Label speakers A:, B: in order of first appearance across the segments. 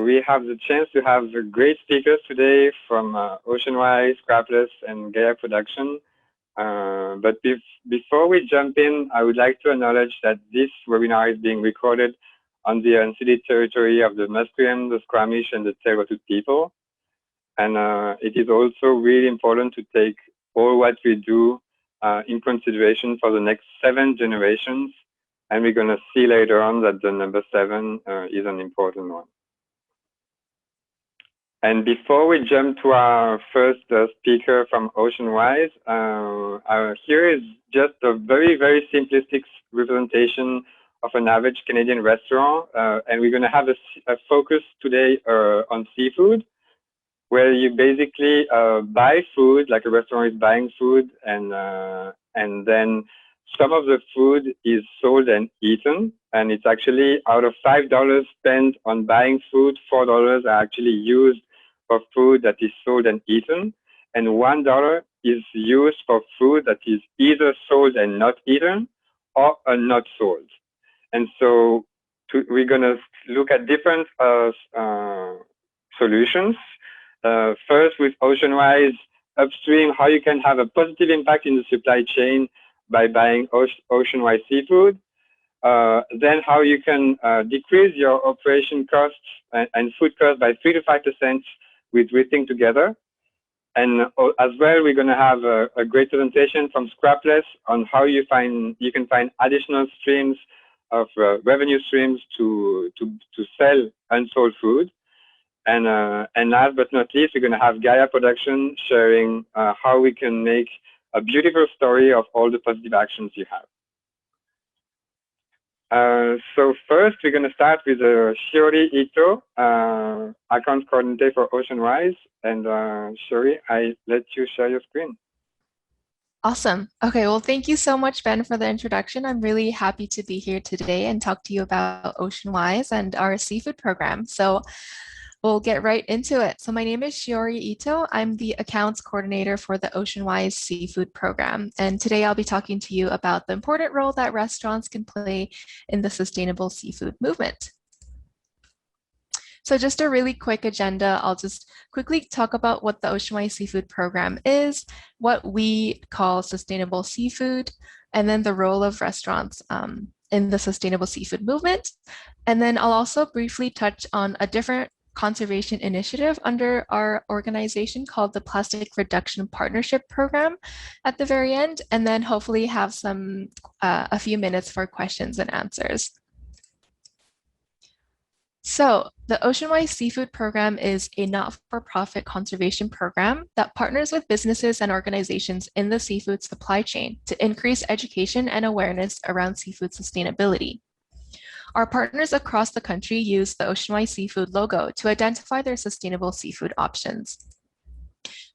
A: we have the chance to have great speakers today from Oceanwise, Scrapless, and Gaia Production. But before we jump in, I would like to acknowledge that this webinar is being recorded on the unceded territory of the Musqueam, the Squamish, and the Tsleil-Waututh people. And it is also really important to take all what we do in consideration for the next 7 generations. And we're going to see later on that the number 7 is an important one. And before we jump to our first speaker from Oceanwise, here is just a very, very simplistic representation of an average Canadian restaurant. And we're going to have a focus today on seafood, where you basically buy food, like a restaurant is buying food, and then some of the food is sold and eaten. And it's actually out of $5 spent on buying food, $4 are actually used for food that is sold and eaten, and $1 is used for food that is either sold and not eaten or not sold. And so we're going to look at different solutions. First, with Oceanwise upstream, how you can have a positive impact in the supply chain by buying Oceanwise seafood. Then how you can decrease your operation costs and food costs by 3 to 5% with Rethink together. And as well, we're going to have a great presentation from Scrapless on how you can find additional streams of revenue streams to sell unsold food. And last but not least, we're going to have Gaia Production sharing how we can make a beautiful story of all the positive actions you have. So first, we're going to start with Shiori Ito, account coordinator for Oceanwise. And Shiori, I let you share your screen.
B: Awesome. Okay, well, thank you so much, Ben, for the introduction. I'm really happy to be here today and talk to you about Oceanwise and our seafood program. So we'll get right into it. So my name is Shiori Ito. I'm the accounts coordinator for the Oceanwise Seafood Program. And today I'll be talking to you about the important role that restaurants can play in the sustainable seafood movement. So just a really quick agenda, I'll just quickly talk about what the Oceanwise Seafood Program is, what we call sustainable seafood, and then the role of restaurants in the sustainable seafood movement. And then I'll also briefly touch on a different conservation initiative under our organization called the Plastic Reduction Partnership Program at the very end, and then hopefully have a few minutes for questions and answers. So the Oceanwise Seafood Program is a not-for-profit conservation program that partners with businesses and organizations in the seafood supply chain to increase education and awareness around seafood sustainability. Our partners across the country use the Oceanwise Seafood logo to identify their sustainable seafood options.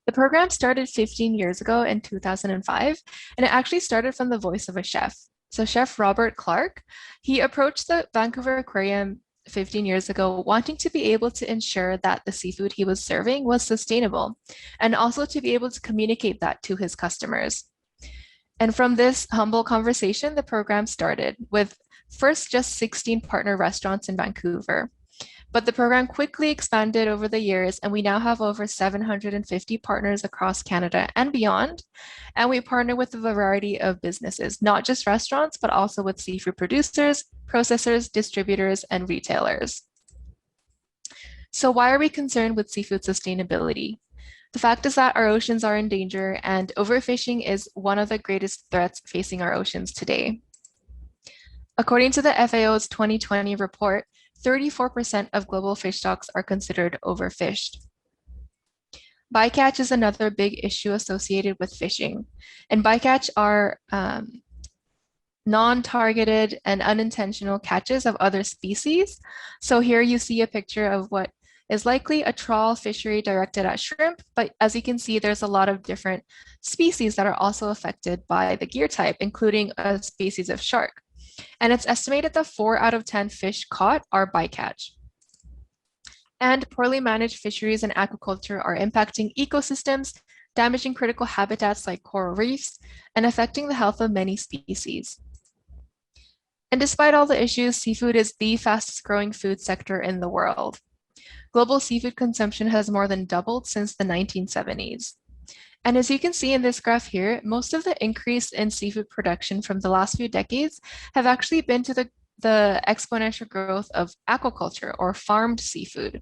B: The program started 15 years ago in 2005, and it actually started from the voice of a chef. So Chef Robert Clark, he approached the Vancouver Aquarium 15 years ago, wanting to be able to ensure that the seafood he was serving was sustainable, and also to be able to communicate that to his customers. And from this humble conversation, the program started with first just 16 partner restaurants in Vancouver. But the program quickly expanded over the years, and we now have over 750 partners across Canada and beyond. And we partner with a variety of businesses, not just restaurants, but also with seafood producers, processors, distributors, and retailers. So why are we concerned with seafood sustainability? The fact is that our oceans are in danger, and overfishing is one of the greatest threats facing our oceans today. According to the FAO's 2020 report, 34% of global fish stocks are considered overfished. Bycatch is another big issue associated with fishing, and bycatch are non-targeted and unintentional catches of other species. So here you see a picture of what is likely a trawl fishery directed at shrimp, but as you can see, there's a lot of different species that are also affected by the gear type, including a species of shark. And it's estimated that 4 out of 10 fish caught are bycatch. And poorly managed fisheries and aquaculture are impacting ecosystems, damaging critical habitats like coral reefs, and affecting the health of many species. And despite all the issues, seafood is the fastest growing food sector in the world. Global seafood consumption has more than doubled since the 1970s. And as you can see in this graph here, most of the increase in seafood production from the last few decades have actually been to the exponential growth of aquaculture or farmed seafood,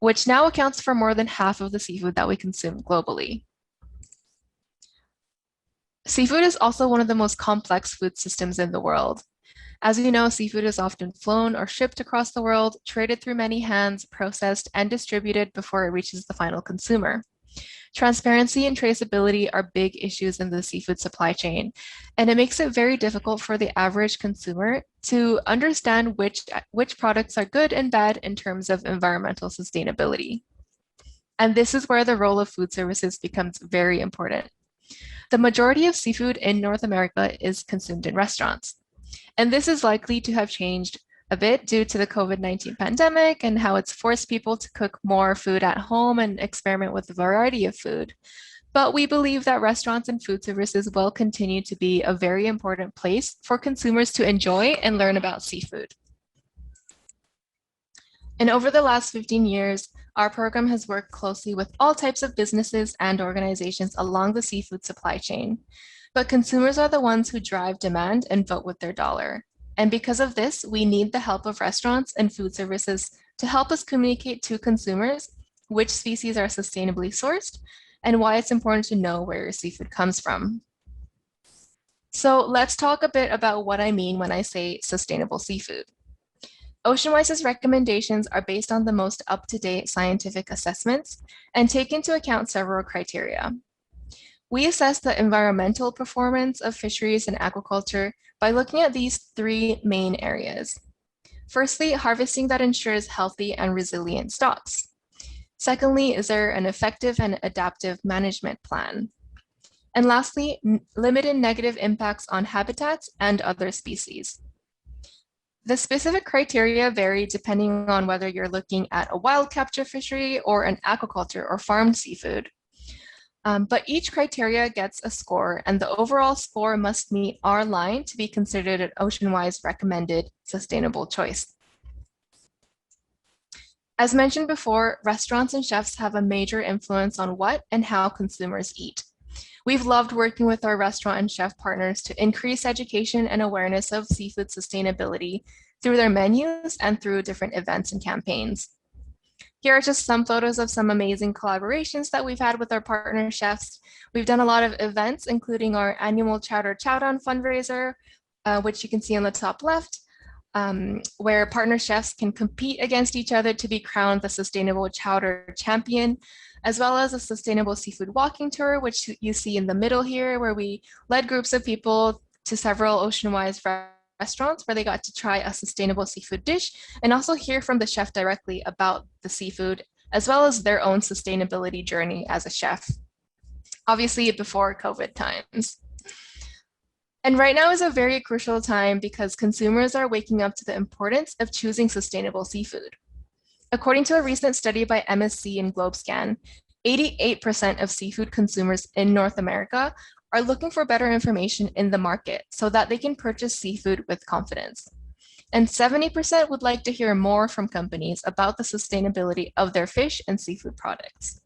B: which now accounts for more than half of the seafood that we consume globally. Seafood is also one of the most complex food systems in the world. As you know, seafood is often flown or shipped across the world, traded through many hands, processed, and distributed before it reaches the final consumer. Transparency and traceability are big issues in the seafood supply chain, and it makes it very difficult for the average consumer to understand which products are good and bad in terms of environmental sustainability. And this is where the role of food services becomes very important. The majority of seafood in North America is consumed in restaurants. And this is likely to have changed a bit due to the COVID-19 pandemic and how it's forced people to cook more food at home and experiment with a variety of food. But we believe that restaurants and food services will continue to be a very important place for consumers to enjoy and learn about seafood. And over the last 15 years, our program has worked closely with all types of businesses and organizations along the seafood supply chain. But consumers are the ones who drive demand and vote with their dollar. And because of this, we need the help of restaurants and food services to help us communicate to consumers which species are sustainably sourced and why it's important to know where your seafood comes from. So let's talk a bit about what I mean when I say sustainable seafood. OceanWise's recommendations are based on the most up-to-date scientific assessments and take into account several criteria. We assess the environmental performance of fisheries and aquaculture by looking at these three main areas. Firstly, harvesting that ensures healthy and resilient stocks. Secondly, is there an effective and adaptive management plan? And lastly, limited negative impacts on habitats and other species. The specific criteria vary depending on whether you're looking at a wild capture fishery or an aquaculture or farmed seafood. But each criteria gets a score, and the overall score must meet our line to be considered an OceanWise recommended sustainable choice. As mentioned before, restaurants and chefs have a major influence on what and how consumers eat. We've loved working with our restaurant and chef partners to increase education and awareness of seafood sustainability through their menus and through different events and campaigns. Here are just some photos of some amazing collaborations that we've had with our partner chefs. We've done a lot of events, including our annual Chowder Chowdown fundraiser, which you can see on the top left, where partner chefs can compete against each other to be crowned the Sustainable Chowder Champion, as well as a Sustainable Seafood Walking Tour, which you see in the middle here, where we led groups of people to several OceanWise restaurants where they got to try a sustainable seafood dish and also hear from the chef directly about the seafood, as well as their own sustainability journey as a chef, obviously before COVID times. And right now is a very crucial time because consumers are waking up to the importance of choosing sustainable seafood. According to a recent study by MSC and GlobeScan, 88% of seafood consumers in North America are looking for better information in the market so that they can purchase seafood with confidence. And 70% would like to hear more from companies about the sustainability of their fish and seafood products.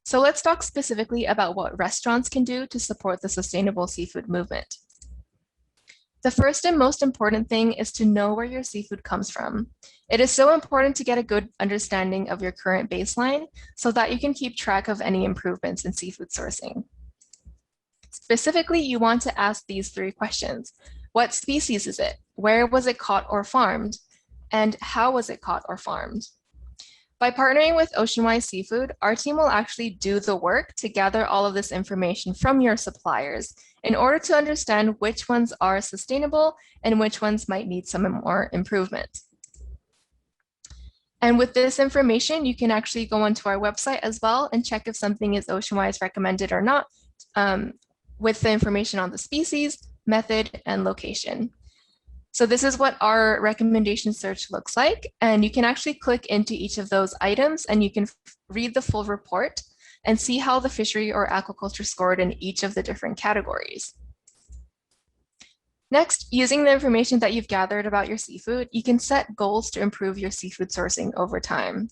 B: So let's talk specifically about what restaurants can do to support the sustainable seafood movement. The first and most important thing is to know where your seafood comes from. It is so important to get a good understanding of your current baseline so that you can keep track of any improvements in seafood sourcing. Specifically, you want to ask these three questions. What species is it? Where was it caught or farmed? And how was it caught or farmed? By partnering with OceanWise Seafood, our team will actually do the work to gather all of this information from your suppliers in order to understand which ones are sustainable and which ones might need some more improvement. And with this information, you can actually go onto our website as well and check if something is OceanWise recommended or not, with the information on the species, method, and location. So this is what our recommendation search looks like. And you can actually click into each of those items and you can read the full report and see how the fishery or aquaculture scored in each of the different categories. Next, using the information that you've gathered about your seafood, you can set goals to improve your seafood sourcing over time.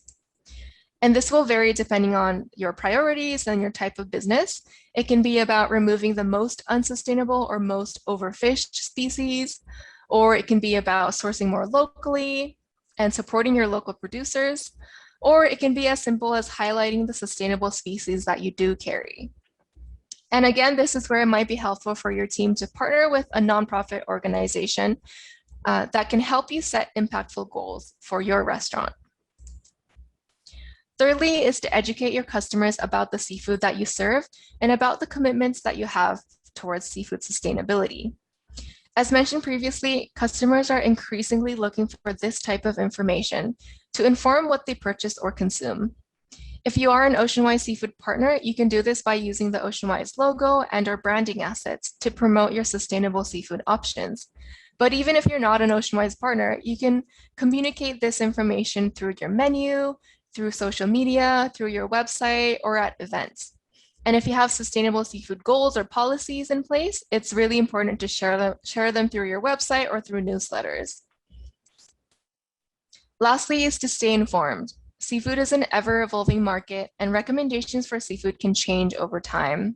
B: And this will vary depending on your priorities and your type of business. It can be about removing the most unsustainable or most overfished species, or it can be about sourcing more locally and supporting your local producers, or it can be as simple as highlighting the sustainable species that you do carry. And again, this is where it might be helpful for your team to partner with a nonprofit organization that can help you set impactful goals for your restaurant. Thirdly is to educate your customers about the seafood that you serve and about the commitments that you have towards seafood sustainability. As mentioned previously, customers are increasingly looking for this type of information to inform what they purchase or consume. If you are an Oceanwise Seafood partner, you can do this by using the Oceanwise logo and our branding assets to promote your sustainable seafood options. But even if you're not an Oceanwise partner, you can communicate this information through your menu, through social media, through your website, or at events. And if you have sustainable seafood goals or policies in place, it's really important to share them through your website or through newsletters. Lastly is to stay informed. Seafood is an ever-evolving market, and recommendations for seafood can change over time.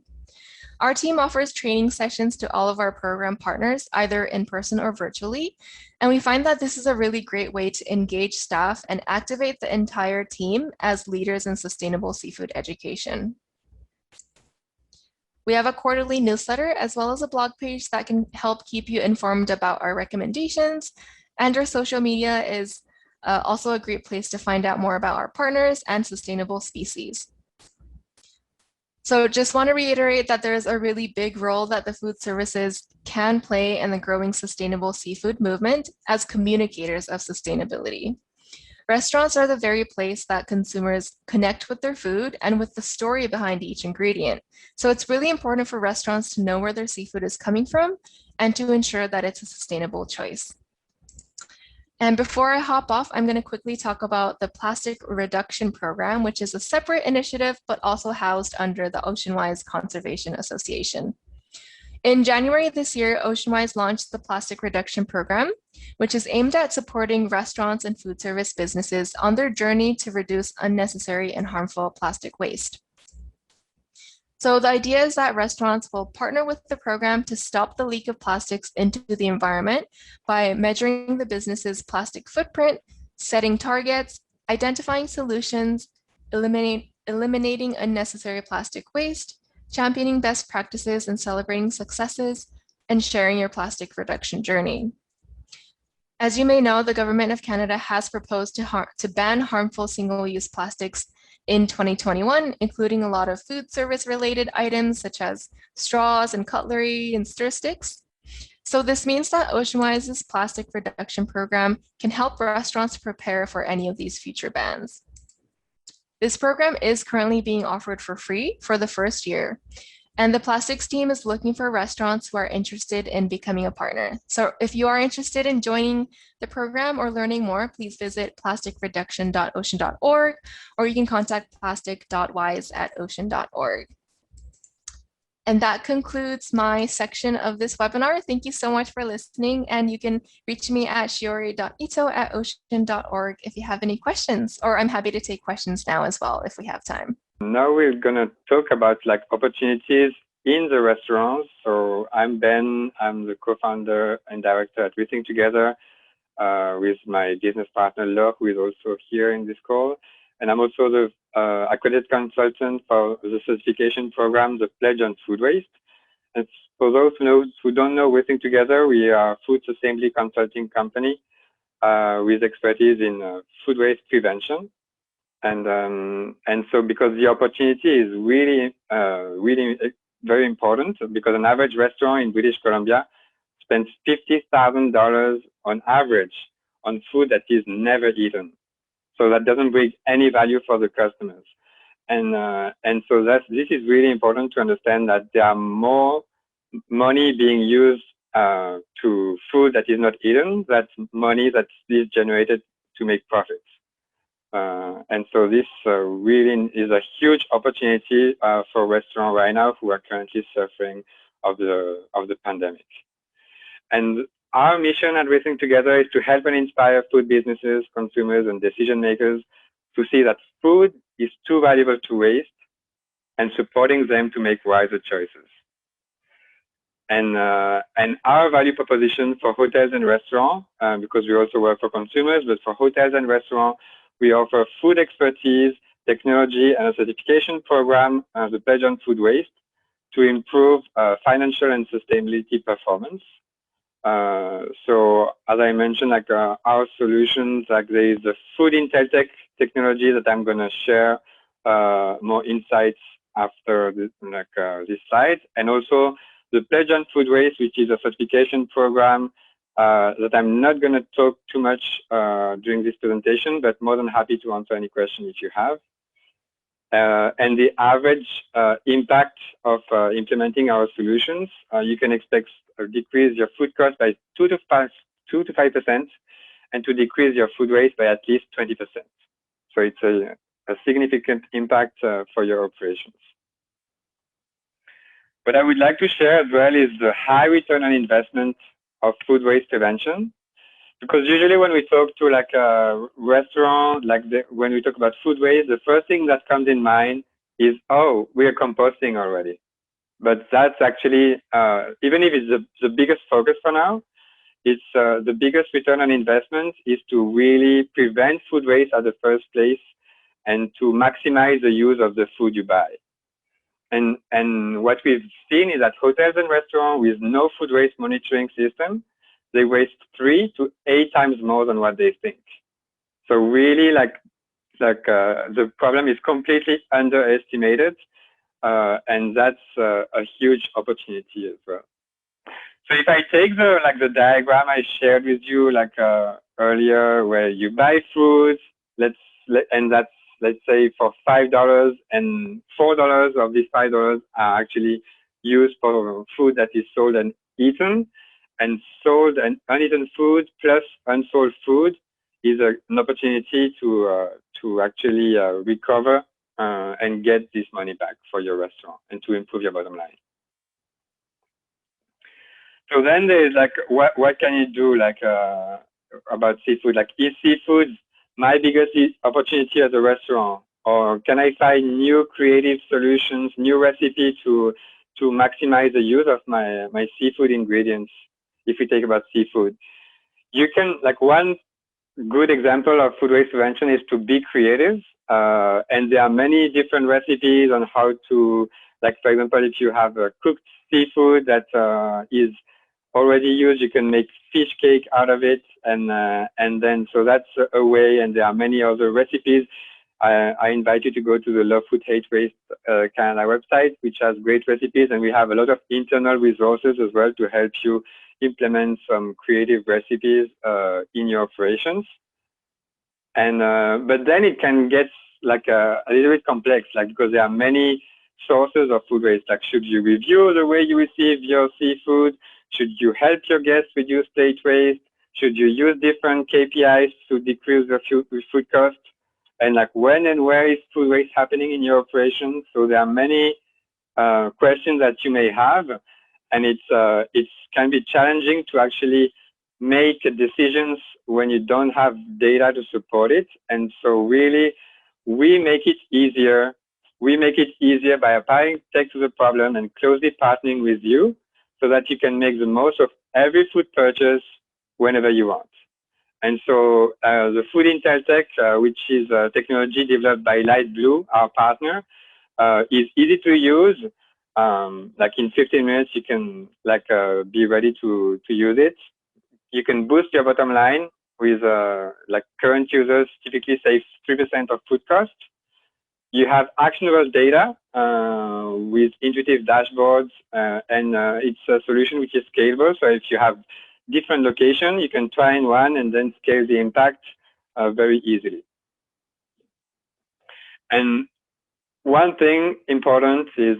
B: Our team offers training sessions to all of our program partners, either in person or virtually, and we find that this is a really great way to engage staff and activate the entire team as leaders in sustainable seafood education. We have a quarterly newsletter as well as a blog page that can help keep you informed about our recommendations, and our social media is also a great place to find out more about our partners and sustainable species. So just want to reiterate that there's a really big role that the food services can play in the growing sustainable seafood movement as communicators of sustainability. Restaurants are the very place that consumers connect with their food and with the story behind each ingredient. So it's really important for restaurants to know where their seafood is coming from and to ensure that it's a sustainable choice. And before I hop off, I'm going to quickly talk about the Plastic Reduction Program, which is a separate initiative, but also housed under the Oceanwise Conservation Association. In January this year, Oceanwise launched the Plastic Reduction Program, which is aimed at supporting restaurants and food service businesses on their journey to reduce unnecessary and harmful plastic waste. So the idea is that restaurants will partner with the program to stop the leak of plastics into the environment by measuring the business's plastic footprint, setting targets, identifying solutions, eliminating unnecessary plastic waste, championing best practices and celebrating successes, and sharing your plastic reduction journey. As you may know, the Government of Canada has proposed to ban harmful single-use plastics in 2021, including a lot of food service related items such as straws and cutlery and stir sticks. So this means that Oceanwise's plastic reduction program can help restaurants prepare for any of these future bans. This program is currently being offered for free for the first year, and the plastics team is looking for restaurants who are interested in becoming a partner. So if you are interested in joining the program or learning more, please visit plasticreduction.ocean.org, or you can contact plastic.wise@ocean.org. And that concludes my section of this webinar. Thank you so much for listening, and you can reach me at shiori.ito@ocean.org if you have any questions, or I'm happy to take questions now as well if we have time.
A: Now we're gonna talk about like opportunities in the restaurants. So I'm Ben, I'm the co-founder and director at Rethink together with my business partner Laure, who is also here in this call. And I'm also the accredited consultant for the certification program, the Pledge on Food Waste. And for those who don't know Rethink together, we are a food sustainability consulting company with expertise in food waste prevention. And so because the opportunity is really very important, because an average restaurant in British Columbia spends $50,000 on average on food that is never eaten. So that doesn't bring any value for the customers. And so this is really important to understand that there are more money being used to food that is not eaten. That's money that is generated to make profits. And so this really is a huge opportunity for restaurants right now who are currently suffering of the pandemic. And our mission at Rethink Together is to help and inspire food businesses, consumers, and decision makers to see that food is too valuable to waste and supporting them to make wiser choices. And our value proposition for hotels and restaurants, because we also work for consumers, but for hotels and restaurants, we offer food expertise, technology, and a certification program, the Pledge on Food Waste, to improve financial and sustainability performance. So as I mentioned, like our solutions, like there is the food intel tech technology that I'm going to share more insights after this, this slide, and also the Pledge on Food Waste, which is a certification program that I'm not going to talk too much during this presentation, but more than happy to answer any question if you have. And the average impact of implementing our solutions, you can expect to decrease your food cost by 2 to 5%, and to decrease your food waste by at least 20%. So it's a significant impact for your operations. What I would like to share as well is the high return on investment of food waste prevention. Because usually when we talk to like a restaurant, like when we talk about food waste, the first thing that comes in mind is, oh, we are composting already. But that's actually, even if it's the biggest focus for now, it's the biggest return on investment is to really prevent food waste at the first place and to maximize the use of the food you buy. And what we've seen is that hotels and restaurants with no food waste monitoring system, they waste 3 to 8 times more than what they think. So really, the problem is completely underestimated, and that's a huge opportunity as well. So if I take the diagram I shared with you earlier, where you buy food, and that's, let's say, for $5, and $4 of these $5 are actually used for food that is sold and eaten. And sold and uneaten food plus unsold food is an opportunity to actually recover and get this money back for your restaurant and to improve your bottom line. So then there's what can you do about seafood? Like, is seafood my biggest opportunity as a restaurant, or can I find new creative solutions, new recipe to maximize the use of my seafood ingredients? If we take about seafood, you can, one good example of food waste prevention is to be creative. And there are many different recipes on how to, for example, if you have a cooked seafood that is already used, you can make fish cake out of it. And then, so that's a way, and there are many other recipes. I invite you to go to the Love Food Hate Waste Canada website, which has great recipes, and we have a lot of internal resources as well to help you implement some creative recipes in your operations. And but then it can get a little bit complex, because there are many sources of food waste. Should you review the way you receive your seafood? Should you help your guests reduce plate waste? Should you use different KPIs to decrease the food cost? And when and where is food waste happening in your operations? So there are many questions that you may have, and it can be challenging to actually make decisions when you don't have data to support it. And so really, we make it easier. We make it easier by applying tech to the problem and closely partnering with you so that you can make the most of every food purchase whenever you want. And so the Food Intel Tech, which is a technology developed by Light Blue, our partner, is easy to use. In 15 minutes, you can be ready to use it. You can boost your bottom line with current users typically save 3% of food cost. You have actionable data with intuitive dashboards, and it's a solution which is scalable. So if you have different locations, you can try in one and then scale the impact very easily. And one thing important is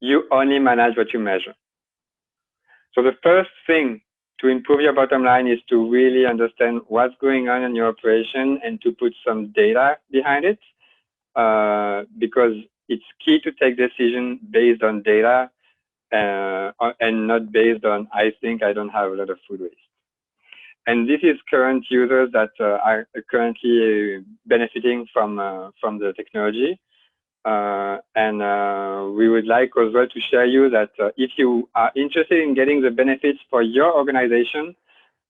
A: you only manage what you measure. So the first thing to improve your bottom line is to really understand what's going on in your operation and to put some data behind it, because it's key to take decisions based on data and not based on I think I don't have a lot of food waste. And this is current users that are currently benefiting from the technology. And we would like as well to share you that if you are interested in getting the benefits for your organization,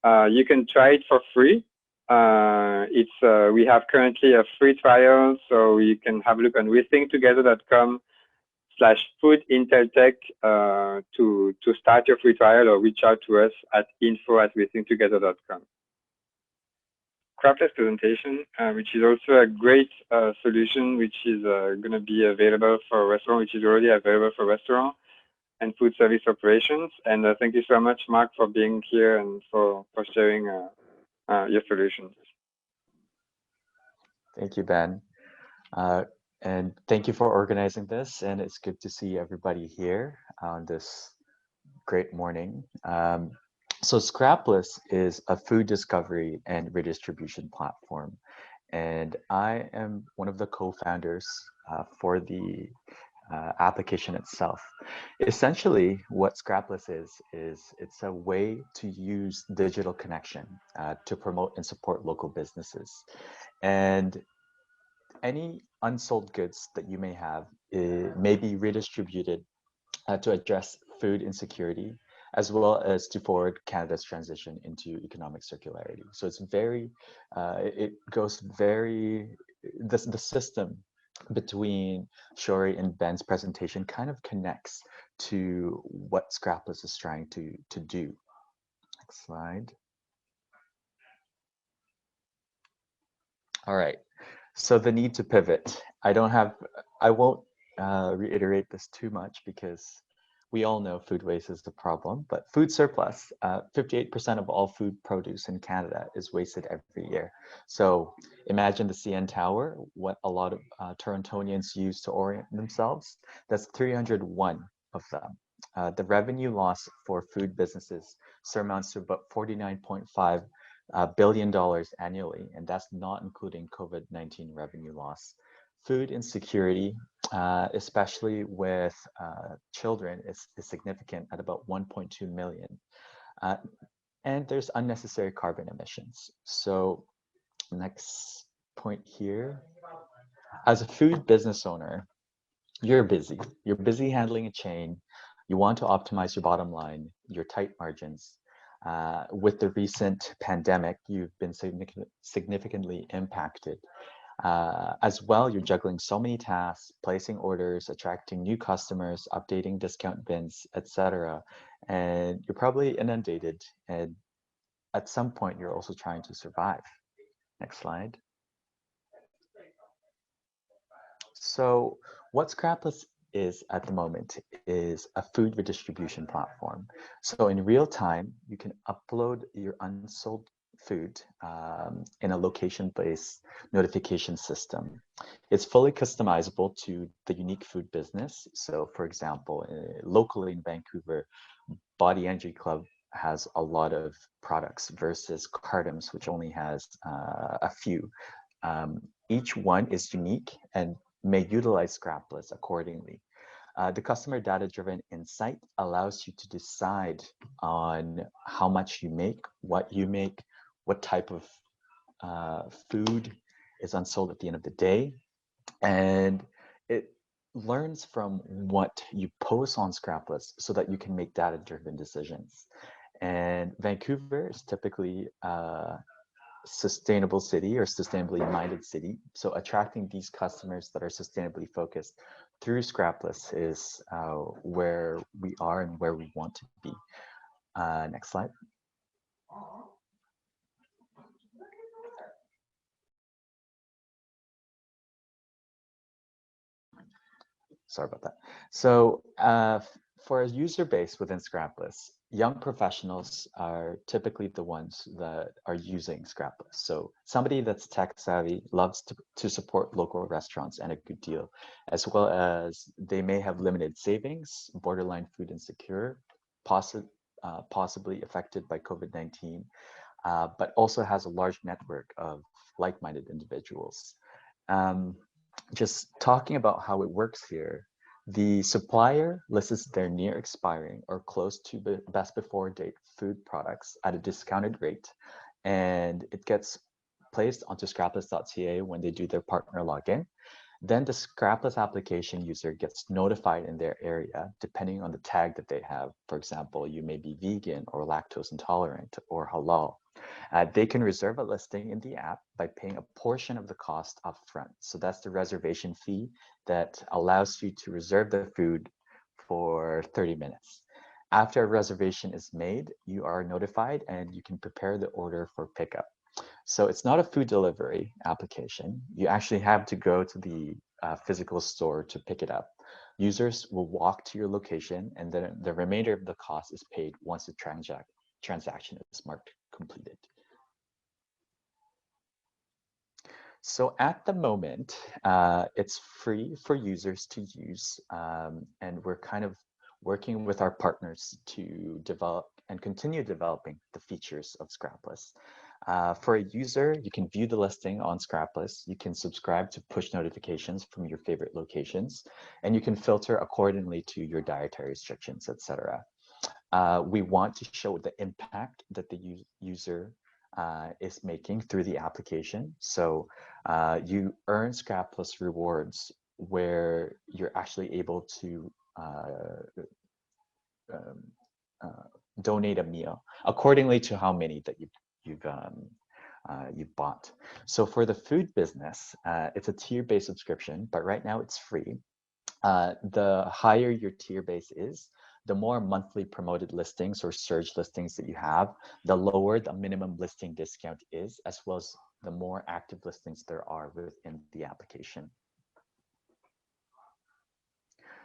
A: you can try it for free. We have currently a free trial, so you can have a look on rethinktogether.com/foodinteltech to start your free trial, or reach out to us at info@rethinktogether.com. Scrapless presentation, which is also a great solution, which is going to be available for restaurant, which is already available for restaurant and food service operations. And thank you so much, Mark, for being here and for sharing your solutions.
C: Thank you, Ben. And thank you for organizing this. And it's good to see everybody here on this great morning. So Scrapless is a food discovery and redistribution platform. And I am one of the co-founders for the application itself. Essentially, what Scrapless is it's a way to use digital connection to promote and support local businesses. And any unsold goods that you may have may be redistributed to address food insecurity, as well as to forward Canada's transition into economic circularity. So it's very, it goes very, the system between Shori and Ben's presentation kind of connects to what Scrapless is trying to do. Next slide. All right. So the need to pivot. I won't reiterate this too much because we all know food waste is the problem, but food surplus, 58% of all food produce in Canada is wasted every year. So imagine the CN Tower, what a lot of Torontonians use to orient themselves. That's 301 of them. The revenue loss for food businesses surmounts to about $49.5 billion annually, and that's not including COVID-19 revenue loss. Food insecurity, especially with children, is significant at about 1.2 million. And there's unnecessary carbon emissions. So next point here. As a food business owner, you're busy. You're busy handling a chain. You want to optimize your bottom line, your tight margins. With the recent pandemic, you've been significantly impacted. As well, you're juggling so many tasks, placing orders, attracting new customers, updating discount bins, etc. And you're probably inundated. And at some point, you're also trying to survive. Next slide. So what Scrapless is at the moment is a food redistribution platform. So in real time, you can upload your unsold food in a location-based notification system. It's fully customizable to the unique food business. So for example, locally in Vancouver, Body Energy Club has a lot of products versus Cardam's, which only has a few. Each one is unique and may utilize Scrapless accordingly. The customer data-driven insight allows you to decide on how much you make, what type of food is unsold at the end of the day, and it learns from what you post on Scrapless so that you can make data-driven decisions. And Vancouver is typically sustainable city or sustainably minded city. So attracting these customers that are sustainably focused through Scrapless is where we are and where we want to be. Next slide. Sorry about that. So for a user base within Scrapless, young professionals are typically the ones that are using Scrapless. So somebody that's tech savvy loves to support local restaurants and a good deal, as well as they may have limited savings, borderline food insecure, possibly affected by COVID-19, but also has a large network of like-minded individuals. Just talking about how it works here, The supplier lists their near expiring or close to best before date food products at a discounted rate, and it gets placed onto scrapless.ca when they do their partner login. Then the Scrapless application user gets notified in their area, depending on the tag that they have. For example, you may be vegan or lactose intolerant or halal. They can reserve a listing in the app by paying a portion of the cost upfront. So that's the reservation fee that allows you to reserve the food for 30 minutes. After a reservation is made, you are notified and you can prepare the order for pickup. So it's not a food delivery application. You actually have to go to the physical store to pick it up. Users will walk to your location, and then the remainder of the cost is paid once the transaction is marked completed. So at the moment, it's free for users to use, and we're kind of working with our partners to develop and continue developing the features of Scrapless. For a user, you can view the listing on Scrapless, you can subscribe to push notifications from your favorite locations, and you can filter accordingly to your dietary restrictions, etc. We want to show the impact that the user is making through the application. So you earn Scrapless rewards where you're actually able to um, donate a meal accordingly to how many that you've bought. So for the food business, it's a tier-based subscription, but right now it's free. The higher your tier base is, the more monthly promoted listings or surge listings that you have, the lower the minimum listing discount is, as well as the more active listings there are within the application.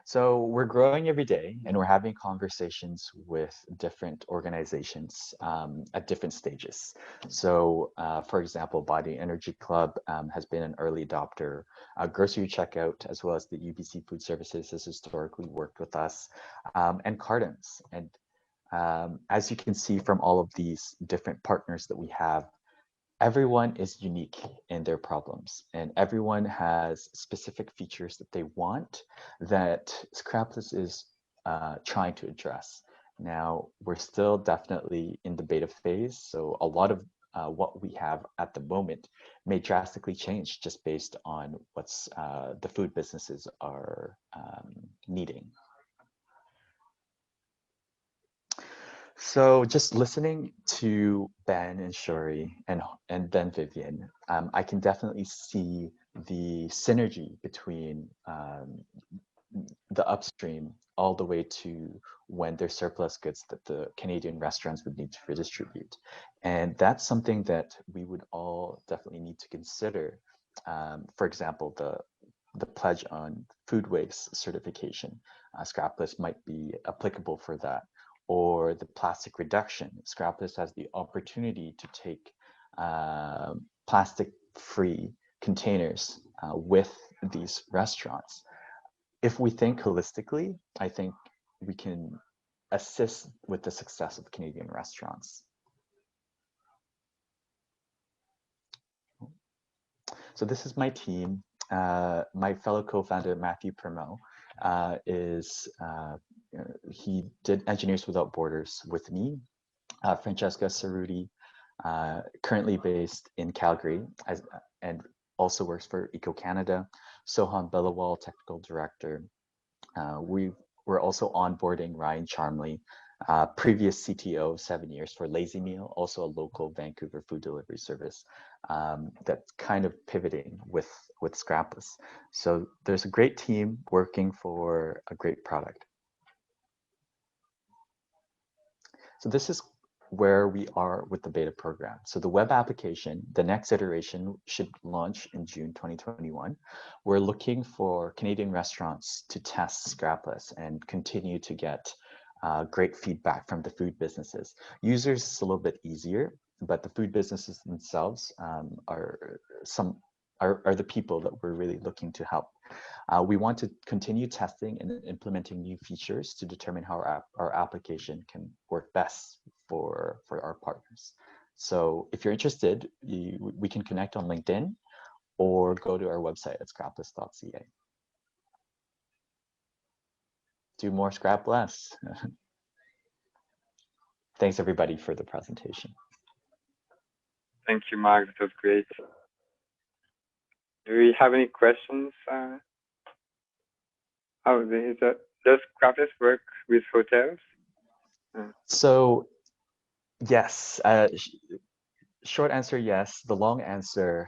C: So we're growing every day, and we're having conversations with different organizations at different stages. So for example, Body Energy Club has been an early adopter. Grocery Checkout, as well as the UBC Food Services, has historically worked with us, and Cartons. And as you can see from all of these different partners that we have, everyone is unique in their problems, and everyone has specific features that they want that Scrapless is trying to address. Now, we're still definitely in the beta phase, so a lot of what we have at the moment may drastically change just based on what's the food businesses are needing. So just listening to Ben and Shuri and then Vivian, I can definitely see the synergy between the upstream all the way to when there's surplus goods that the Canadian restaurants would need to redistribute. And that's something that we would all definitely need to consider. For example, the pledge on food waste certification. Scrapless might be applicable for that. Or the plastic reduction. Scrapless has the opportunity to take plastic-free containers with these restaurants. If we think holistically, I think we can assist with the success of Canadian restaurants. So this is my team. My fellow co-founder, Matthew Permel, he did Engineers Without Borders with me. Francesca Cerruti, currently based in Calgary, and also works for Eco Canada. Sohan Bilawal, technical director. We're also onboarding Ryan Charmley, previous CTO, 7 years for Lazy Meal, also a local Vancouver food delivery service that's kind of pivoting with Scrapless. So there's a great team working for a great product. So this is where we are with the beta program. So the web application, the next iteration should launch in June 2021. We're looking for Canadian restaurants to test Scrapless and continue to get great feedback from the food businesses. Users is a little bit easier, but the food businesses themselves are the people that we're really looking to help. We want to continue testing and implementing new features to determine how our application can work best for our partners. So if you're interested, we can connect on LinkedIn or go to our website at scrapless.ca. do more, scrap less. Thanks everybody for the presentation.
A: Thank you, Mark. That was great. Do we have any questions? Does Scrapless work with hotels?
C: So yes, short answer, yes. The long answer,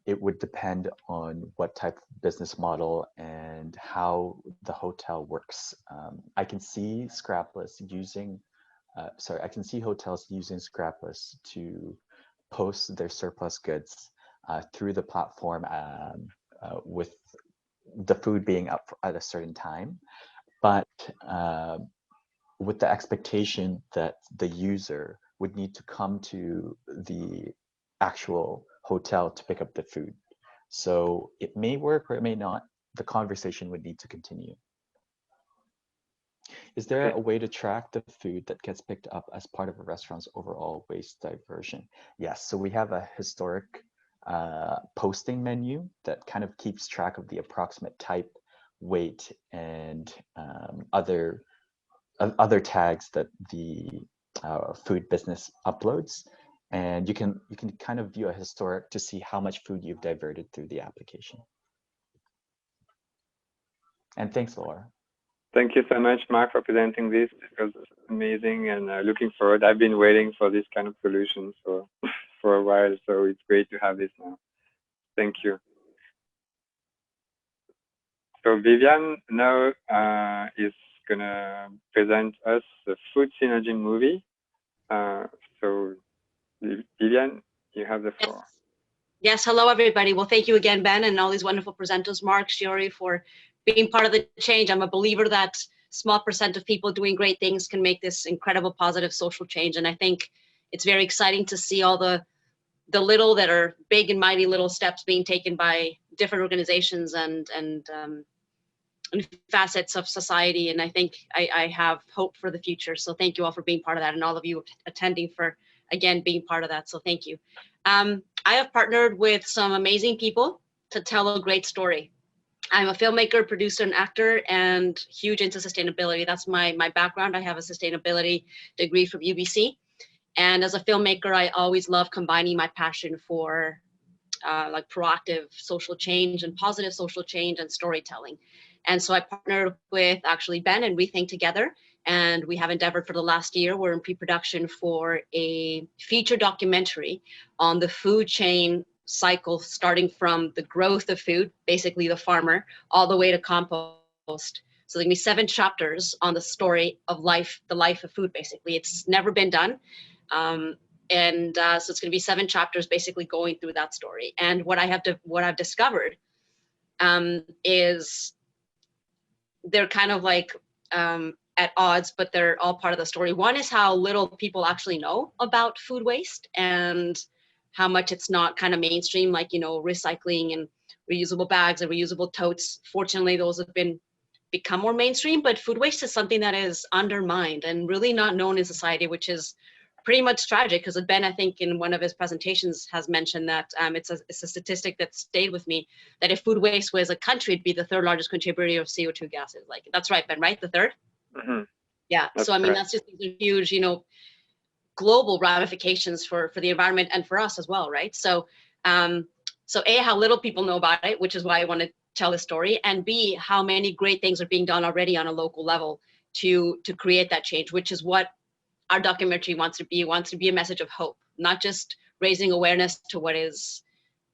C: it would depend on what type of business model and how the hotel works. I can see Scrapless using, I can see hotels using Scrapless to post their surplus goods through the platform with the food being up at a certain time. But with the expectation that the user would need to come to the actual hotel to pick up the food. So it may work or it may not. The conversation would need to continue. Is there a way to track the food that gets picked up as part of a restaurant's overall waste diversion? Yes, so we have a historic posting menu that kind of keeps track of the approximate type, weight, and other tags that the food business uploads, and you can kind of view a historic to see how much food you've diverted through the application. And thanks, Laura.
A: Thank you so much, Mark, for presenting this. It was amazing, and looking forward. I've been waiting for this kind of solution for a while, so it's great to have this now. Thank you. So Vivian now is gonna present us the Food Synergy movie. So Vivian, you have the floor.
D: Yes, hello everybody. Well, thank you again, Ben, and all these wonderful presenters, Mark, Shiori, for being part of the change. I'm a believer that small percent of people doing great things can make this incredible positive social change. And I think it's very exciting to see all the little that are big and mighty little steps being taken by different organizations and facets of society. And I think I have hope for the future. So thank you all for being part of that, and all of you attending for, again, being part of that. So thank you. I have partnered with some amazing people to tell a great story. I'm a filmmaker, producer, and actor, and huge into sustainability. That's my background. I have a sustainability degree from UBC. And as a filmmaker, I always love combining my passion for like proactive social change and positive social change and storytelling. And so I partnered with actually Ben and Rethink together, and we have endeavored for the last year. We're in pre-production for a feature documentary on the food chain cycle, starting from the growth of food, basically the farmer, all the way to compost. So there's gonna be 7 chapters on the story of life, the life of food, basically. It's never been done. So it's going to be 7 chapters basically going through that story. And what I've discovered is they're kind of like at odds, but they're all part of the story. One is how little people actually know about food waste and how much it's not kind of mainstream, like, you know, recycling and reusable bags and reusable totes. Fortunately, those have become more mainstream, but food waste is something that is undermined and really not known in society, which is pretty much tragic, because Ben, I think in one of his presentations, has mentioned that it's a statistic that stayed with me, that if food waste was a country, it'd be the 3rd largest contributor of CO2 gases. Like, that's right, Ben, right? The 3rd? Mm-hmm. Yeah, that's so I mean, correct. That's just huge, you know, global ramifications for the environment and for us as well, right? So, so A, how little people know about it, which is why I want to tell this story, and B, how many great things are being done already on a local level to create that change, which is what our documentary wants to be. It wants to be a message of hope, not just raising awareness to what is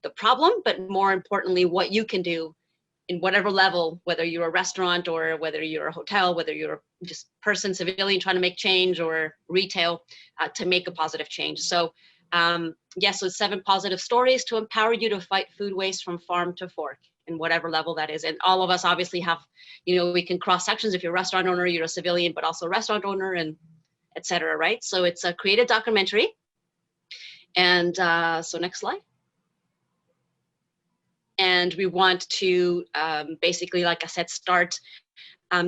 D: the problem, but more importantly, what you can do in whatever level, whether you're a restaurant or whether you're a hotel, whether you're just person, civilian trying to make change, or retail, to make a positive change. So yes, so 7 positive stories to empower you to fight food waste from farm to fork, in whatever level that is. And all of us obviously have, you know, we can cross sections. If you're a restaurant owner, you're a civilian, but also a restaurant owner, and etc. Right? So it's a creative documentary. And so next slide. And we want to basically, like I said, start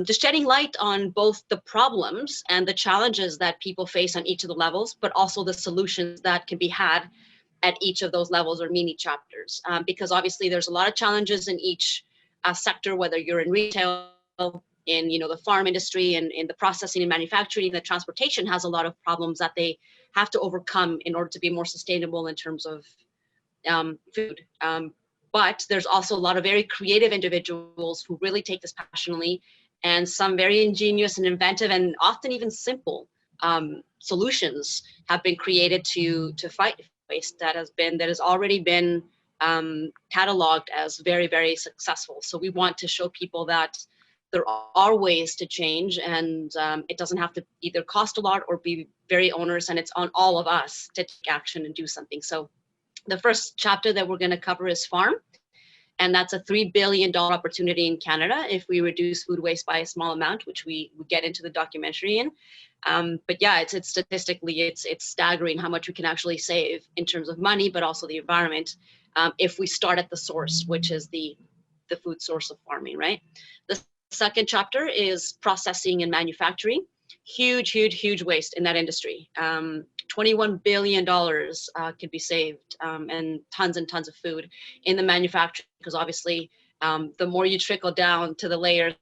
D: just shedding light on both the problems and the challenges that people face on each of the levels, but also the solutions that can be had at each of those levels or mini chapters. Because obviously there's a lot of challenges in each sector, whether you're in retail, in the farm industry and in the processing and manufacturing, the transportation has a lot of problems that they have to overcome in order to be more sustainable in terms of food. But there's also a lot of very creative individuals who really take this passionately, and some very ingenious and inventive and often even simple solutions have been created to fight waste that has already been cataloged as very, very successful. So we want to show people that there are ways to change, and it doesn't have to either cost a lot or be very onerous, and it's on all of us to take action and do something. So the first chapter that we're going to cover is farm, and that's a $3 billion opportunity in Canada if we reduce food waste by a small amount, which we get into the documentary in. But yeah, it's statistically, it's staggering how much we can actually save in terms of money, but also the environment, if we start at the source, which is the food source of farming, right? The second chapter is processing and manufacturing. Huge waste in that industry. $21 billion could be saved, and tons of food in the manufacturing, because obviously the more you trickle down to the layers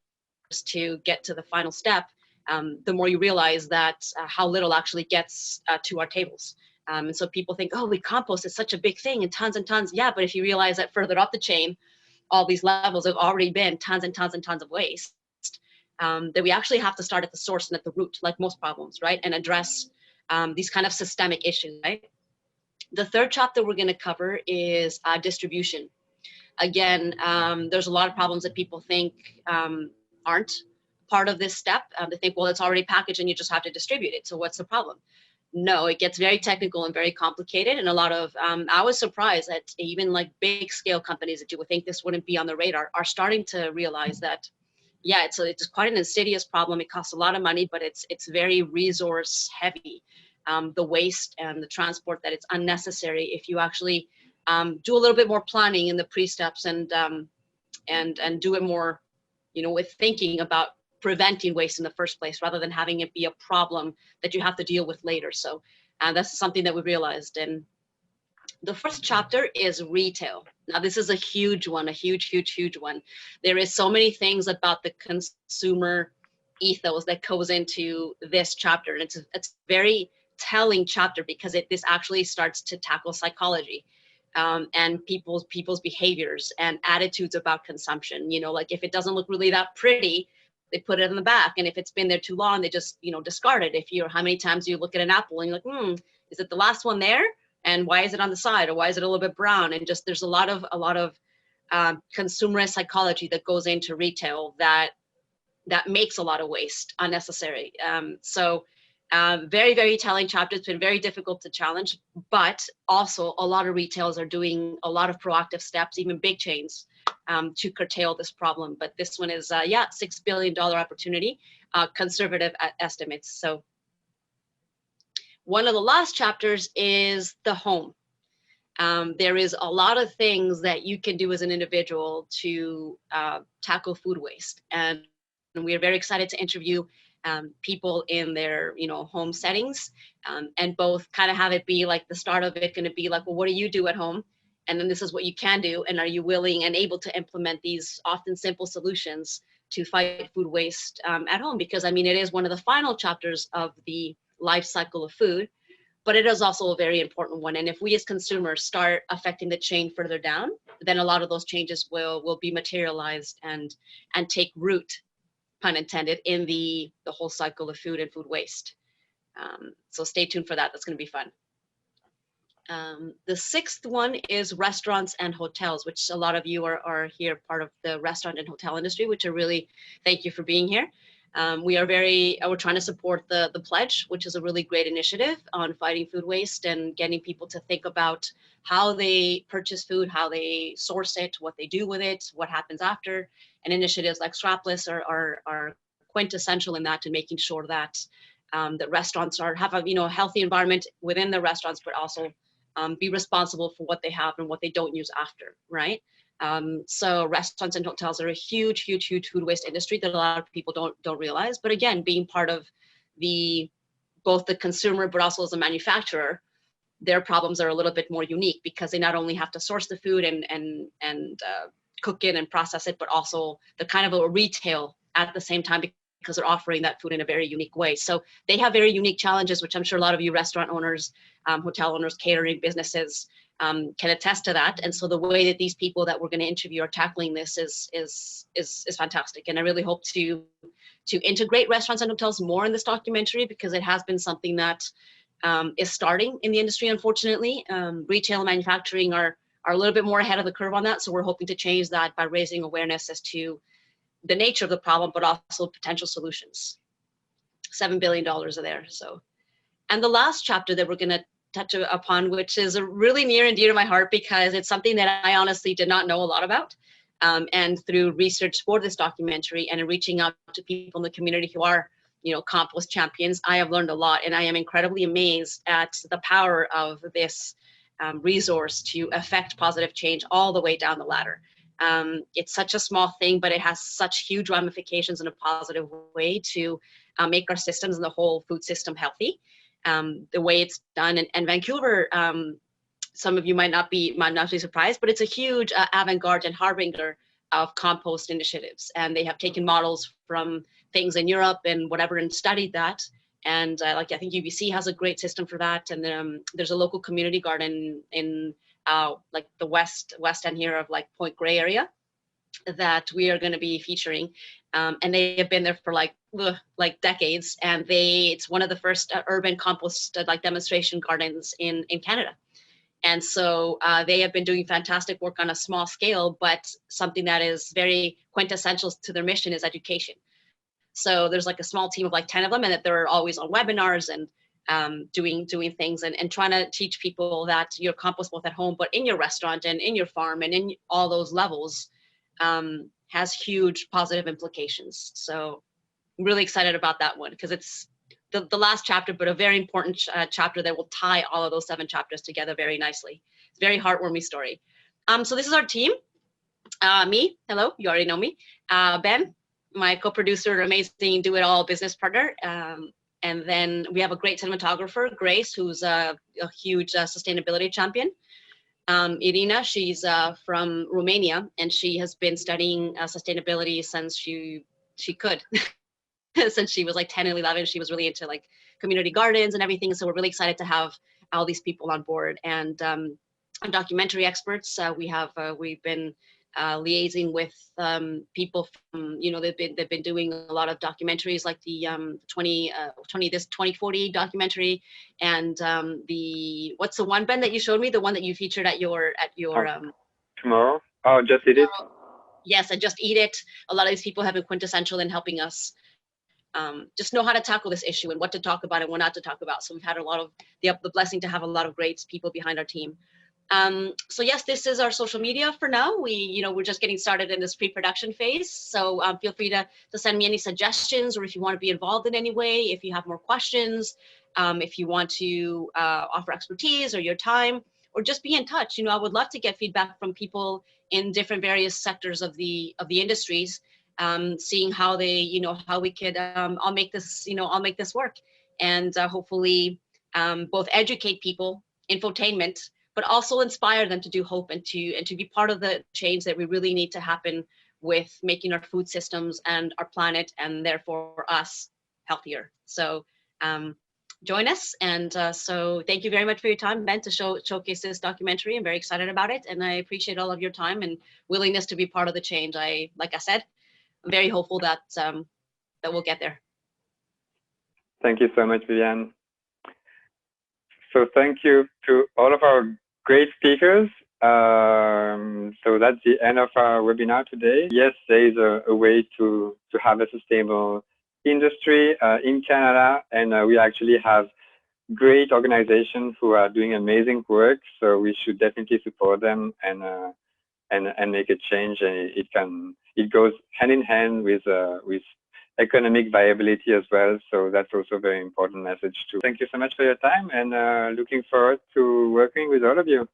D: to get to the final step, the more you realize that how little actually gets to our tables. And so people think, oh, we compost, it's such a big thing and tons. Yeah, but if you realize that further up the chain, all these levels have already been tons of waste, that we actually have to start at the source and at the root, like most problems, right? And address these kind of systemic issues, right? The third chapter we're going to cover is distribution. Again, there's a lot of problems that people think aren't part of this step. They think, well, it's already packaged and you just have to distribute it. So what's the problem? No, it gets very technical and very complicated. And a lot of, I was surprised that even like big scale companies that you would think this wouldn't be on the radar are starting to realize that, yeah, it's quite an insidious problem. It costs a lot of money, but it's very resource heavy. The waste and the transport, that it's unnecessary if you actually do a little bit more planning in the pre-steps and do it more, with thinking about preventing waste in the first place, rather than having it be a problem that you have to deal with later. So that's something that we realized. And the first chapter is retail. Now, this is a huge one, a huge one. There is so many things about the consumer ethos that goes into this chapter. And it's a very telling chapter, because this actually starts to tackle psychology and people's behaviors and attitudes about consumption. Like if it doesn't look really that pretty, they put it in the back. And if it's been there too long, they just, discard it. How many times do you look at an apple and you're like, is it the last one there? And why is it on the side? Or why is it a little bit brown? And just, there's a lot of consumerist psychology that goes into retail that makes a lot of waste unnecessary. Very, very telling chapter. It's been very difficult to challenge, but also a lot of retailers are doing a lot of proactive steps, even big chains, to curtail this problem. But this one is, $6 billion opportunity, conservative estimates. So one of the last chapters is the home. There is a lot of things that you can do as an individual to tackle food waste. And we are very excited to interview people in their home settings, and both kind of have it be like the start of it going to be like, well, what do you do at home? And then this is what you can do. And are you willing and able to implement these often simple solutions to fight food waste at home? Because it is one of the final chapters of the life cycle of food, but it is also a very important one. And if we as consumers start affecting the chain further down, then a lot of those changes will be materialized and take root, pun intended, in the whole cycle of food and food waste. So stay tuned for that. That's going to be fun. The sixth one is restaurants and hotels, which a lot of you are here, part of the restaurant and hotel industry, which I really thank you for being here. We're trying to support the pledge, which is a really great initiative on fighting food waste and getting people to think about how they purchase food, how they source it, what they do with it, what happens after. And initiatives like Scrapless are quintessential in that, and making sure that the restaurants have a healthy environment within the restaurants, but also be responsible for what they have and what they don't use after, right? So restaurants and hotels are a huge food waste industry that a lot of people don't realize. But again, being part of both the consumer, but also as a manufacturer, their problems are a little bit more unique, because they not only have to source the food and cook it and process it, but also the kind of a retail at the same time because they're offering that food in a very unique way. So they have very unique challenges, which I'm sure a lot of you restaurant owners, hotel owners, catering businesses can attest to that. And so the way that these people that we're going to interview are tackling this is fantastic. And I really hope to integrate restaurants and hotels more in this documentary, because it has been something that is starting in the industry, unfortunately. Retail and manufacturing are a little bit more ahead of the curve on that. So we're hoping to change that by raising awareness as to the nature of the problem, but also potential solutions. $7 billion are there. So, and the last chapter that we're going to touch upon, which is really near and dear to my heart, because it's something that I honestly did not know a lot about. And through research for this documentary and in reaching out to people in the community who are, compost champions, I have learned a lot, and I am incredibly amazed at the power of this resource to affect positive change all the way down the ladder. It's such a small thing, but it has such huge ramifications in a positive way to make our systems and the whole food system healthy. The way it's done, and Vancouver, some of you might not be surprised, but it's a huge avant-garde and harbinger of compost initiatives, and they have taken models from things in Europe and whatever and studied that. And I think UBC has a great system for that, and there's a local community garden in like the west end here of like Point Grey area that we are going to be featuring, and they have been there for like decades, and it's one of the first urban compost demonstration gardens in Canada. And so they have been doing fantastic work on a small scale, but something that is very quintessential to their mission is education. So there's like a small team of like 10 of them, and that they're always on webinars and doing things and trying to teach people that your compost both at home, but in your restaurant and in your farm and in all those levels has huge positive implications. So I'm really excited about that one, because it's the last chapter, but a very important chapter that will tie all of those 7 chapters together very nicely. It's a very heartwarming story. So this is our team. Me, hello, you already know me. Ben, my co-producer, amazing do-it-all business partner. And then we have a great cinematographer, Grace, who's a huge sustainability champion. Irina, she's from Romania, and she has been studying sustainability since she could. Since she was like 10 and 11, she was really into like community gardens and everything. So we're really excited to have all these people on board. And documentary experts, we've been liaising with people from, they've been doing a lot of documentaries, like the 2040 documentary, and what's the one, Ben, that you showed me, the one that you featured at your
A: Tomorrow. Oh, Just Eat It.
D: Yes, and Just Eat It. A lot of these people have been quintessential in helping us just know how to tackle this issue and what to talk about and what not to talk about. So we've had a lot of the blessing to have a lot of great people behind our team. So yes, this is our social media for now. We're just getting started in this pre-production phase. So feel free to send me any suggestions, or if you want to be involved in any way, if you have more questions, if you want to offer expertise or your time, or just be in touch. I would love to get feedback from people in different various sectors of the industries, seeing how they, how we could I'll make this work, and hopefully both educate people, infotainment, but also inspire them to do hope and to be part of the change that we really need to happen with making our food systems and our planet, and therefore us, healthier. So join us. And so thank you very much for your time, Ben, to showcase this documentary. I'm very excited about it, and I appreciate all of your time and willingness to be part of the change. Like I said, I'm very hopeful that we'll get there.
A: Thank you so much, Viviane. So thank you to all of our great speakers. So that's the end of our webinar today. Yes, there is a way to have a sustainable industry in Canada, and we actually have great organizations who are doing amazing work. So we should definitely support them and make a change. And it goes hand in hand with economic viability as well. So that's also a very important message too. Thank you so much for your time, and looking forward to working with all of you.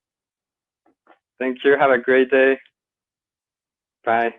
A: Thank you. Have a great day. Bye.